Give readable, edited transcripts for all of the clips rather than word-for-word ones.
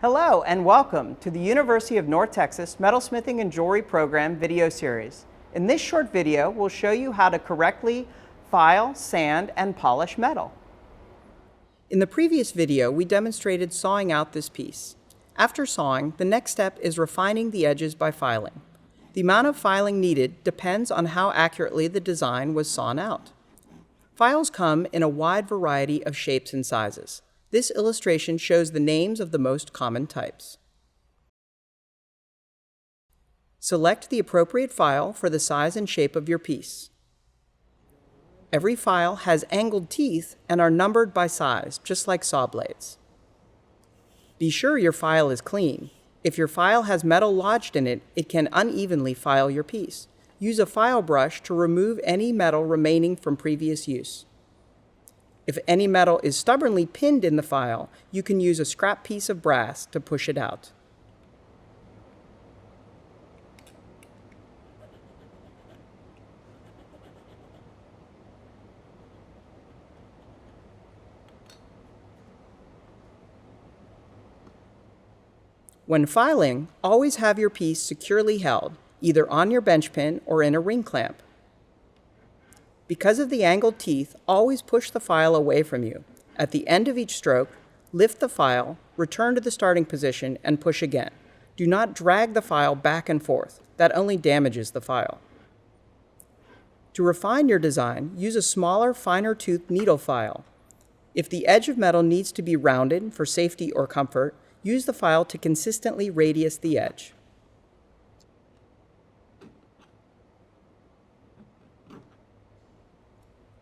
Hello and welcome to the University of North Texas Metalsmithing and Jewelry Program video series. In this short video, we'll show you how to correctly file, sand, and polish metal. In the previous video, we demonstrated sawing out this piece. After sawing, the next step is refining the edges by filing. The amount of filing needed depends on how accurately the design was sawn out. Files come in a wide variety of shapes and sizes. This illustration shows the names of the most common types. Select the appropriate file for the size and shape of your piece. Every file has angled teeth and are numbered by size, just like saw blades. Be sure your file is clean. If your file has metal lodged in it, it can unevenly file your piece. Use a file brush to remove any metal remaining from previous use. If any metal is stubbornly pinned in the file, you can use a scrap piece of brass to push it out. When filing, always have your piece securely held, either on your bench pin or in a ring clamp. Because of the angled teeth, always push the file away from you. At the end of each stroke, lift the file, return to the starting position, and push again. Do not drag the file back and forth. That only damages the file. To refine your design, use a smaller, finer-toothed needle file. If the edge of metal needs to be rounded for safety or comfort, use the file to consistently radius the edge.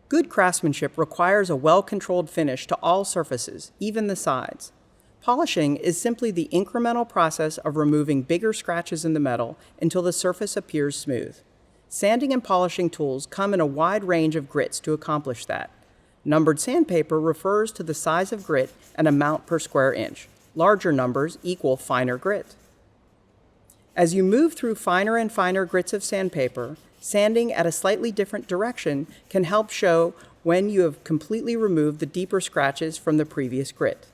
Good craftsmanship requires a well-controlled finish to all surfaces, even the sides. Polishing is simply the incremental process of removing bigger scratches in the metal until the surface appears smooth. Sanding and polishing tools come in a wide range of grits to accomplish that. Numbered sandpaper refers to the size of grit and amount per square inch. Larger numbers equal finer grit. As you move through finer and finer grits of sandpaper, sanding at a slightly different direction can help show when you have completely removed the deeper scratches from the previous grit.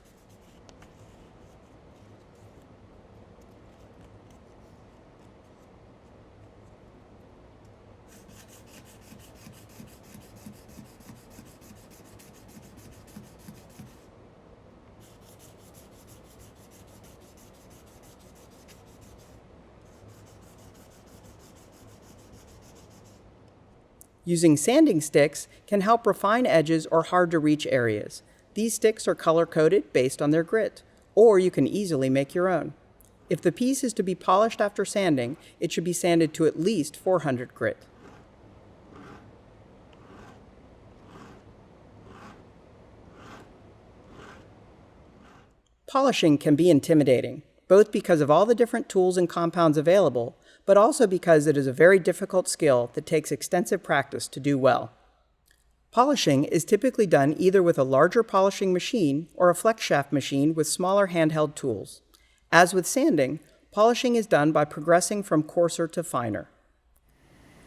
Using sanding sticks can help refine edges or hard-to-reach areas. These sticks are color-coded based on their grit, or you can easily make your own. If the piece is to be polished after sanding, it should be sanded to at least 400 grit. Polishing can be intimidating, both because of all the different tools and compounds available, but also because it is a very difficult skill that takes extensive practice to do well. Polishing is typically done either with a larger polishing machine or a flex shaft machine with smaller handheld tools. As with sanding, polishing is done by progressing from coarser to finer.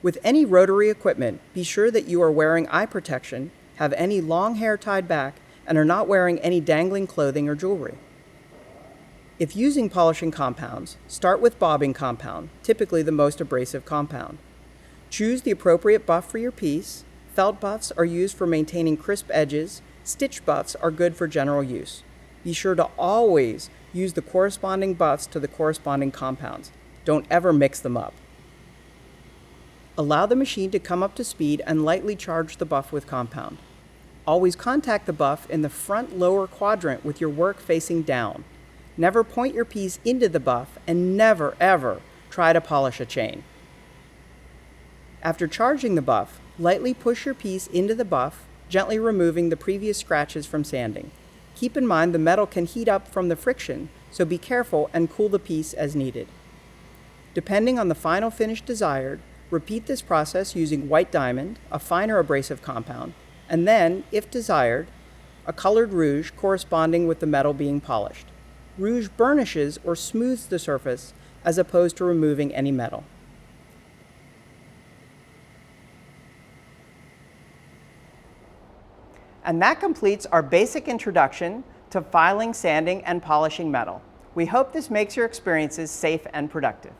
With any rotary equipment, be sure that you are wearing eye protection, have any long hair tied back, and are not wearing any dangling clothing or jewelry. If using polishing compounds, start with bobbing compound, typically the most abrasive compound. Choose the appropriate buff for your piece. Felt buffs are used for maintaining crisp edges. Stitch buffs are good for general use. Be sure to always use the corresponding buffs to the corresponding compounds. Don't ever mix them up. Allow the machine to come up to speed and lightly charge the buff with compound. Always contact the buff in the front lower quadrant with your work facing down. Never point your piece into the buff, and never, ever try to polish a chain. After charging the buff, lightly push your piece into the buff, gently removing the previous scratches from sanding. Keep in mind the metal can heat up from the friction, so be careful and cool the piece as needed. Depending on the final finish desired, repeat this process using white diamond, a finer abrasive compound, and then, if desired, a colored rouge corresponding with the metal being polished. Rouge burnishes or smooths the surface as opposed to removing any metal. And that completes our basic introduction to filing, sanding, and polishing metal. We hope this makes your experiences safe and productive.